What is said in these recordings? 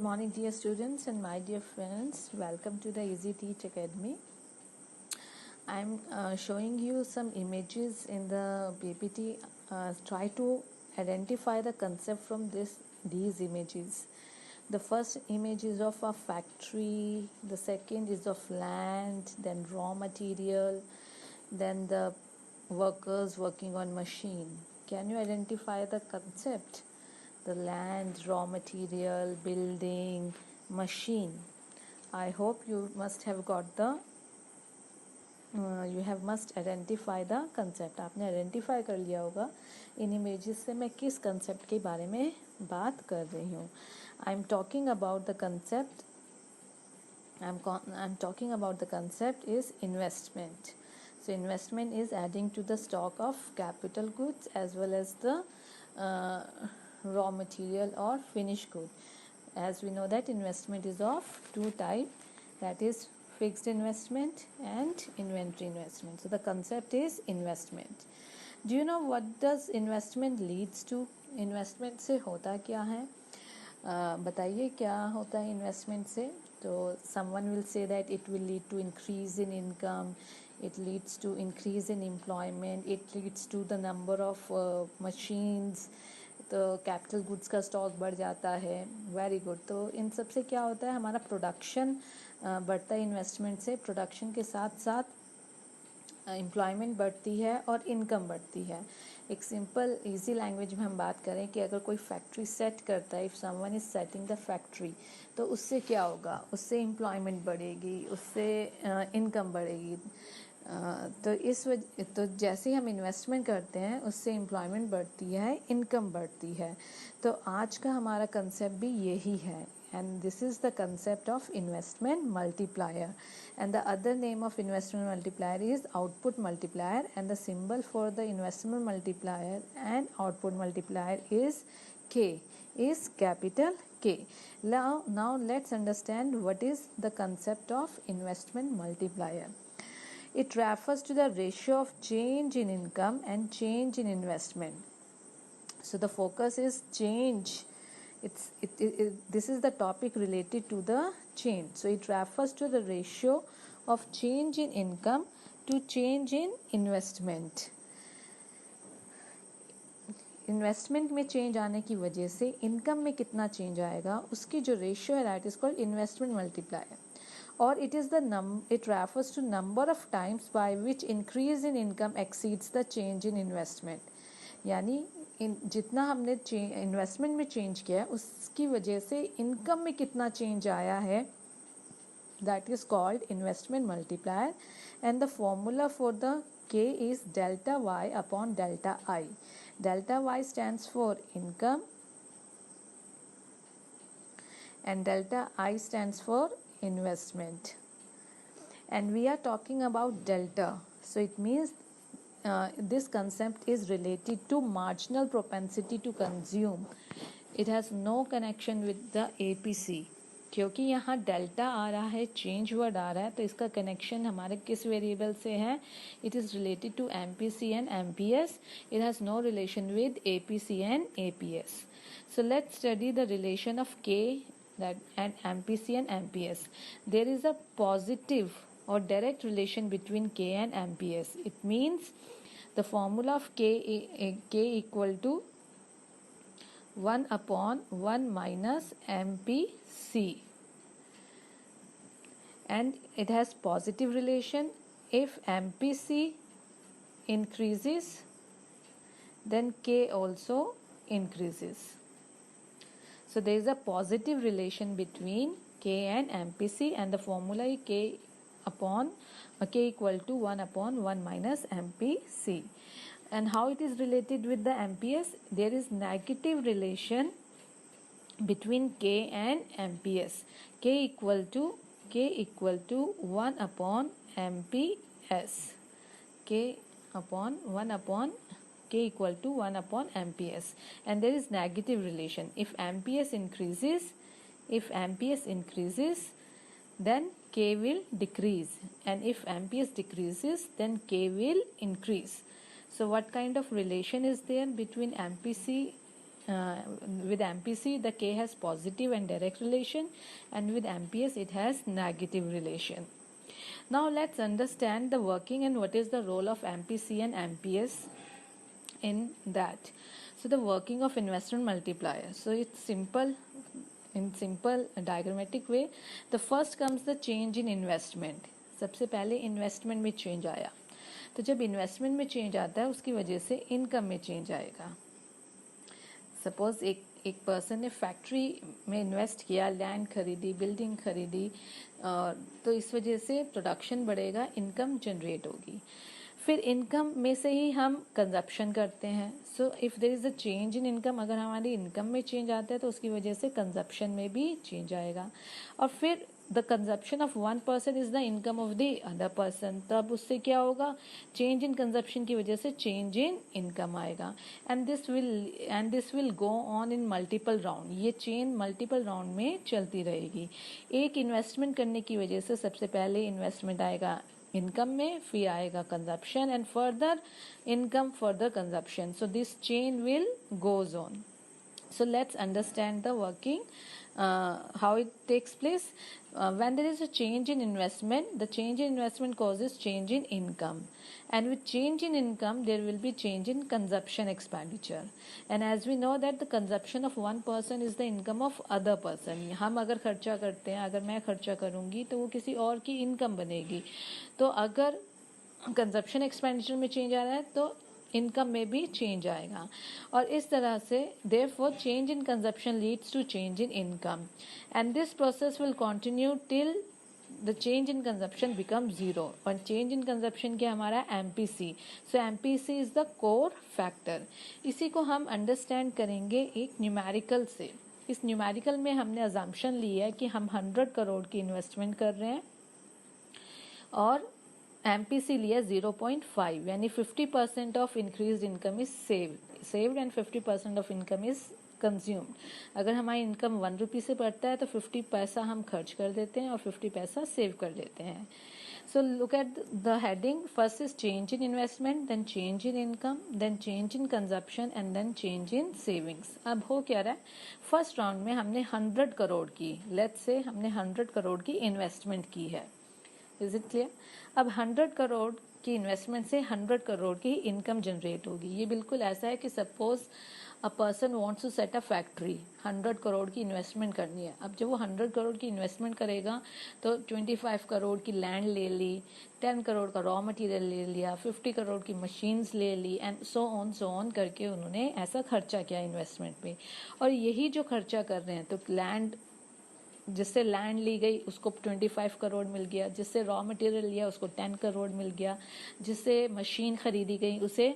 Good morning, dear students and my dear friends. Welcome to the Easy Teach Academy. I'm showing you some images in the PPT. Try to identify the concept from these images. The first image is of a factory, the second is of land, then raw material, then the workers working on machine. Can you identify the concept? The land, raw material, building, machine. I hope you must have got you have must identify the concept. आपने identify कर लिया होगा इन images से मैं किस concept के बारे में बात कर रही हूँ. I am talking about the concept I'm talking about the concept is investment. So investment is adding to the stock of capital goods as well as the raw material or finished good. As we know that investment is of two types, that is fixed investment and inventory investment. So the concept is investment. Do you know what does investment leads to? Investment से होता क्या है? बताइए क्या होता है investment से. तो someone will say that it will lead to increase in income, it leads to increase in employment, it leads to the number of machines, तो कैपिटल गुड्स का स्टॉक बढ़ जाता है. Very good. तो इन सब से क्या होता है, हमारा प्रोडक्शन बढ़ता है. इन्वेस्टमेंट से प्रोडक्शन के साथ साथ एम्प्लॉयमेंट बढ़ती है और इनकम बढ़ती है. एक सिंपल इजी लैंग्वेज में हम बात करें कि अगर कोई फैक्ट्री सेट करता है, if someone is setting the factory, तो उससे क्या होगा, उससे एम्प्लॉयमेंट बढ़ेगी, उससे इनकम बढ़ेगी. तो इस वजह तो जैसे ही हम इन्वेस्टमेंट करते हैं उससे एम्प्लॉयमेंट बढ़ती है, इनकम बढ़ती है. तो आज का हमारा कंसेप्ट भी यही है. And this is the concept of investment multiplier, and the other name of investment multiplier is output multiplier, and the symbol for the investment multiplier and output multiplier is K, is capital K. Now let's understand what is the concept of investment multiplier. It refers to the ratio of change in income and change in investment. So the focus is change. This is the topic related to the change. So it refers to the ratio of change in income to change in investment. Investment में change आने की वजह से income में कितना change आएगा, उसकी जो रेशियो है that is called investment multiplier. और it refers to number of times by which increase in income exceeds the change in investment. यानी जितना हमने इन्वेस्टमेंट में चेंज किया उसकी वजह से इनकम में कितना चेंज आया है, that is called investment multiplier. And the formula for the K is delta Y upon delta I. Delta Y stands for income and delta I stands for investment. And we are talking about delta. So it means this concept is related to marginal propensity to consume. It has no connection with the APC. क्योंकि यहाँ delta आ रहा है, change word आ रहा है, तो इसका connection हमारे किस वेरिएबल से है. It is related to MPC and MPS. It has no relation with APC and APS. So let's study the relation of K and MPC and MPS. There is a positive or direct relation between K and MPS. It means the formula of K equal to 1 upon 1 minus MPC, and it has positive relation. If MPC increases, then K also increases. So there is a positive relation between K and MPC, and the formula is K equal to 1 upon 1 minus MPC. And how it is related with the MPS? There is negative relation between K and MPS. K equal to 1 upon MPS. K equal to 1 upon MPS. And there is negative relation. If MPS increases, then K will decrease. And if MPS decreases, then K will increase. So what kind of relation is there between MPC with MPC the K has positive and direct relation, and with MPS it has negative relation. Now let's understand the working and what is the role of MPC and MPS in that. So the working of investment multiplier. So it's simple, in simple diagrammatic way. The first comes the change in investment. सबसे पहले investment में change आया, तो जब investment में change आता है उसकी वजह से इनकम में चेंज आएगा. सपोज एक पर्सन ने फैक्ट्री में इन्वेस्ट किया, लैंड खरीदी, बिल्डिंग खरीदी, तो इस वजह से प्रोडक्शन बढ़ेगा, इनकम जनरेट होगी. फिर इनकम में से ही हम कंजप्शन करते हैं. So if there is a change in income, अगर हमारी इनकम में चेंज आता है तो उसकी वजह से कंजप्शन में भी चेंज आएगा. और फिर the consumption of one person is the income of the other person, तब उससे क्या होगा, चेंज इन कंजप्शन की वजह से चेंज इन इनकम आएगा. And this will go on in multiple round. ये चेन मल्टीपल राउंड में चलती रहेगी. एक इन्वेस्टमेंट करने की वजह से सबसे पहले इन्वेस्टमेंट आएगा इनकम में, फिर आएगा consumption, and further income, further consumption. So this chain will goes on. So let's understand the working, how it takes place. When there is a change in investment, the change in investment causes change in income, and with change in income there will be change in consumption expenditure. And as we know that the consumption of one person is the income of other person. हम अगर खर्चा करते हैं, अगर मैं खर्चा करूँगी तो वो किसी और की इनकम बनेगी. तो अगर कंजप्शन एक्सपेंडिचर में चेंज आ रहा है तो इनकम में भी चेंज आएगा. और इस तरह से therefore change in consumption leads to change in income, and this process will continue till the change in consumption become zero. और चेंज इन कंजप्शन क्या हमारा MPC. So MPC is the core factor. इसी को हम understand करेंगे एक numerical से. इस न्यूमेरिकल में हमने अजम्पशन ली है कि हम 100 करोड़ की इन्वेस्टमेंट कर रहे हैं और MPC लिया 0.5, यानी 50% of increase income is saved and 50% of income is consumed. अगर हमारी इनकम 1 रुपी से बढ़ता है तो 50 पैसा हम खर्च कर देते हैं और 50 पैसा सेव कर लेते हैं. So look at the heading. First is change in investment, then change in income, then change in consumption, and then change in savings. अब हो क्या रहा है, फर्स्ट राउंड में हमने 100 करोड़ की, लेट्स से हमने 100 करोड़ की इन्वेस्टमेंट की है. Is it clear? अब 100 करोड़ की इन्वेस्टमेंट से 100 करोड़ की इनकम जनरेट होगी. ये बिल्कुल ऐसा है कि suppose a person wants to set a factory, 100 crore की इन्वेस्टमेंट करनी है. अब जब वो 100 करोड़ की इन्वेस्टमेंट करेगा तो 25 करोड़ की लैंड ले ली, 10 करोड़ का रॉ मटेरियल ले लिया, 50 करोड़ की मशीन्स ले ली, एंड सो ऑन करके उन्होंने ऐसा खर्चा किया इन्वेस्टमेंट पे. और यही जो खर्चा कर रहे हैं, तो लैंड, जिससे लैंड ली गई उसको 25 करोड़ मिल गया, जिससे रॉ मटेरियल लिया उसको 10 करोड़ मिल गया, जिससे मशीन खरीदी गई उसे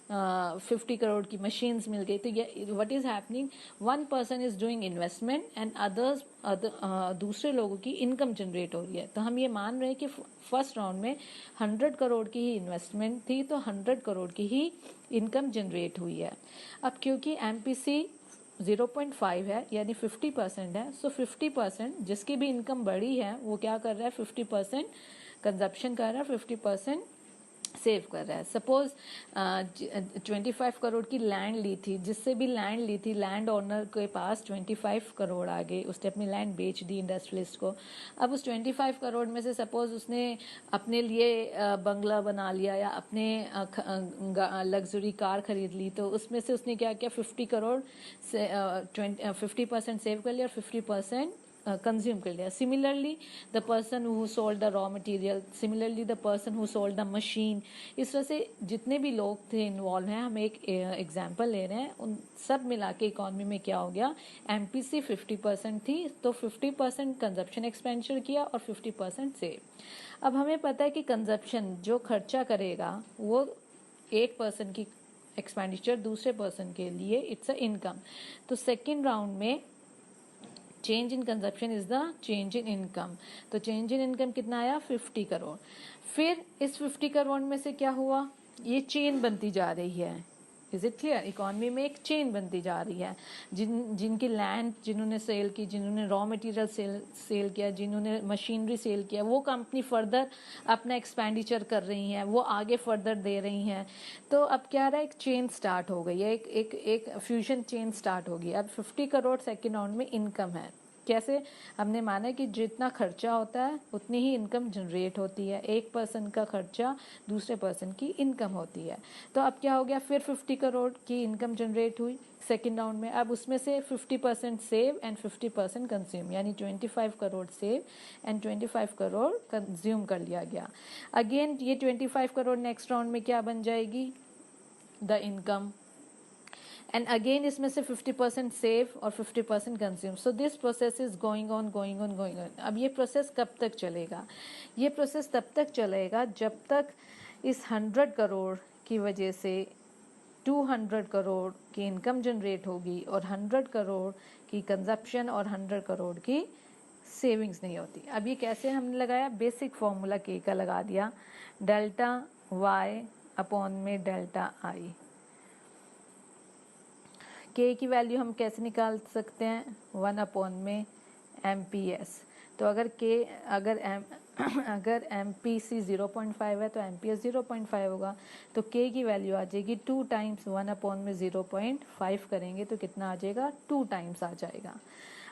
50 करोड़ की मशीन्स मिल गई. तो ये what is happening, one person is doing investment and others दूसरे लोगों की इनकम जनरेट हो रही है. तो हम ये मान रहे हैं कि फर्स्ट राउंड में 100 करोड़ की ही इन्वेस्टमेंट थी तो 100 करोड़ की ही इनकम जनरेट हुई है. अब क्योंकि MPC 0.5 है यानी 50% है, सो 50% जिसकी भी इनकम बढ़ी है वो क्या कर रहा है, 50% कंजप्शन कर रहा है, 50% सेव कर रहा है. सपोज 25 करोड़ की लैंड ली थी, जिससे भी लैंड ली थी, लैंड ओनर के पास 25 करोड़ आ गए, उसने अपनी लैंड बेच दी इंडस्ट्रियलिस्ट को. अब उस 25 करोड़ में से सपोज उसने अपने लिए बंगला बना लिया या अपने लग्जरी कार खरीद ली, तो उसमें से उसने क्या किया, 50 करोड़ से 50% सेव कर लिया और 50% कंज्यूम कर लिया. Similarly the person who sold the raw material, similarly the person who sold the machine. इस तरह से जितने भी लोग थे इन्वॉल्व हैं, हम एक एग्जांपल ले रहे हैं, उन सब मिला के इकॉनमी में क्या हो गया, MPC 50% थी तो 50% कंजप्शन एक्सपेंडिचर किया और 50% सेव. अब हमें पता है कि कंजप्शन जो खर्चा करेगा वो एक पर्सन की एक्सपेंडिचर दूसरे पर्सन के लिए इट्स अ इनकम. तो सेकेंड राउंड में change in consumption is the change in income. तो चेंज इन इनकम कितना आया, 50 करोड़. फिर इस 50 करोड़ में से क्या हुआ, ये चेन बनती जा रही है, इज इट क्लियर? इकोनॉमी में एक चेन बनती जा रही है। जिनकी लैंड जिन्होंने सेल की, जिन्होंने रॉ मटेरियल सेल किया, जिन्होंने मशीनरी सेल किया, वो कंपनी फर्दर अपना एक्सपेंडिचर कर रही हैं, वो आगे फर्दर दे रही हैं। तो अब क्या रहा है, एक चेन स्टार्ट हो गई है, एक फ्यूजन चेन स्टार्ट हो गई। अब 50 करोड़ सेकेंड राउंड में इनकम है। कैसे? हमने माना कि जितना खर्चा होता है उतनी ही इनकम जनरेट होती है। एक पर्सन का खर्चा दूसरे पर्सन की इनकम होती है। तो अब क्या हो गया, फिर 50 करोड़ की इनकम जनरेट हुई सेकेंड राउंड में। अब उसमें से 50% सेव एंड 50% कंज्यूम, यानी 25 crore save and 25 crore consume कर लिया गया। अगेन ये 25 करोड़ नेक्स्ट राउंड में क्या बन जाएगी, द इनकम। एंड अगेन इसमें से 50% सेव और 50% consume. So this process is going on going on going on. अब ये प्रोसेस कब तक चलेगा? ये प्रोसेस तब तक चलेगा जब तक इस 100 करोड़ की वजह से 200 करोड़ की इनकम जनरेट होगी और 100 करोड़ की कंजप्शन और 100 करोड़ की सेविंग्स नहीं होती। अब ये कैसे हमने लगाया, बेसिक फॉर्मूला के का लगा दिया, डेल्टा वाई अपॉन में डेल्टा आई। के की वैल्यू हम कैसे निकाल सकते हैं, 1 अपॉन में MPS। तो अगर MPC 0.5 है तो MPS 0.5 होगा। तो के की वैल्यू आ जाएगी 2 टाइम्स 1 अपॉन में 0.5 करेंगे तो कितना आ जाएगा, 2 टाइम्स आ जाएगा।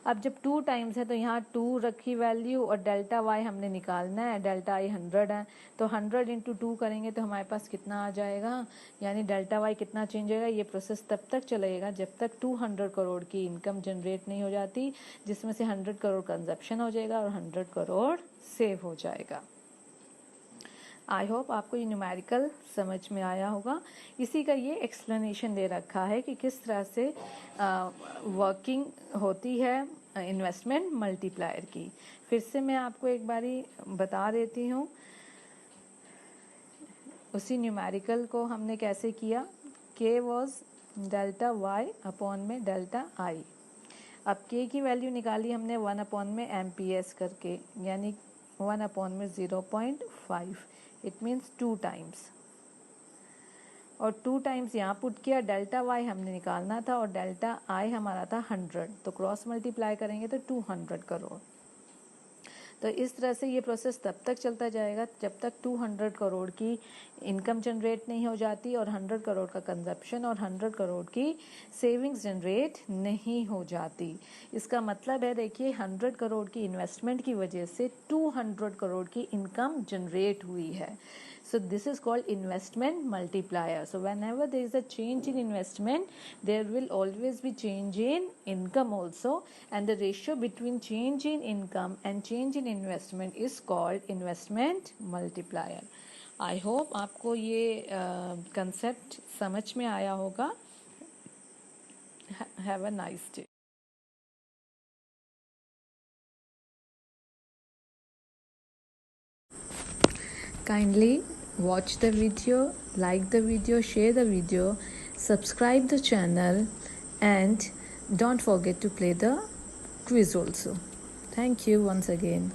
अब जब 2 टाइम्स है तो यहाँ 2 रखी वैल्यू और डेल्टा वाई हमने निकालना है, डेल्टा आई 100 है, तो 100 इंटू 2 करेंगे तो हमारे पास कितना आ जाएगा, यानी डेल्टा वाई कितना चेंज होगा। ये प्रोसेस तब तक चलेगा जब तक 200 करोड़ की इनकम जनरेट नहीं हो जाती, जिसमें से 100 करोड़ कंजप्शन हो जाएगा और 100 करोड़ सेव हो जाएगा। आई होप आपको ये न्यूमेरिकल समझ में आया होगा। इसी का ये एक्सप्लेनेशन दे रखा है कि किस तरह से वर्किंग होती है इन्वेस्टमेंट मल्टीप्लायर की। फिर से मैं आपको एक बारी बता देती हूँ, उसी न्यूमेरिकल को हमने कैसे किया। के वॉज डेल्टा वाई अपॉन में डेल्टा आई। अब के की वैल्यू निकाली हमने 1 अपॉन में MPS करके, यानी 1 अपॉन में 0.5, इट मीन्स 2 टाइम्स, और 2 टाइम्स यहाँ पुट किया। डेल्टा वाई हमने निकालना था और डेल्टा आई हमारा था 100, तो क्रॉस मल्टीप्लाई करेंगे तो 200 करोड़। तो इस तरह से ये प्रोसेस तब तक चलता जाएगा जब तक 200 करोड़ की इनकम जनरेट नहीं हो जाती और 100 करोड़ का कंजप्शन और 100 करोड़ की सेविंग्स जनरेट नहीं हो जाती। इसका मतलब है, देखिए 100 करोड़ की इन्वेस्टमेंट की वजह से 200 करोड़ की इनकम जनरेट हुई है। So this is called investment multiplier. So whenever there is a change in investment, there will always be change in income also, and the ratio between change in income and change in investment is called investment multiplier. I hope आपको ये concept समझ में आया होगा. Have a nice day. Kindly watch the video, like the video, share the video, subscribe the channel, and don't forget to play the quiz also. Thank you once again.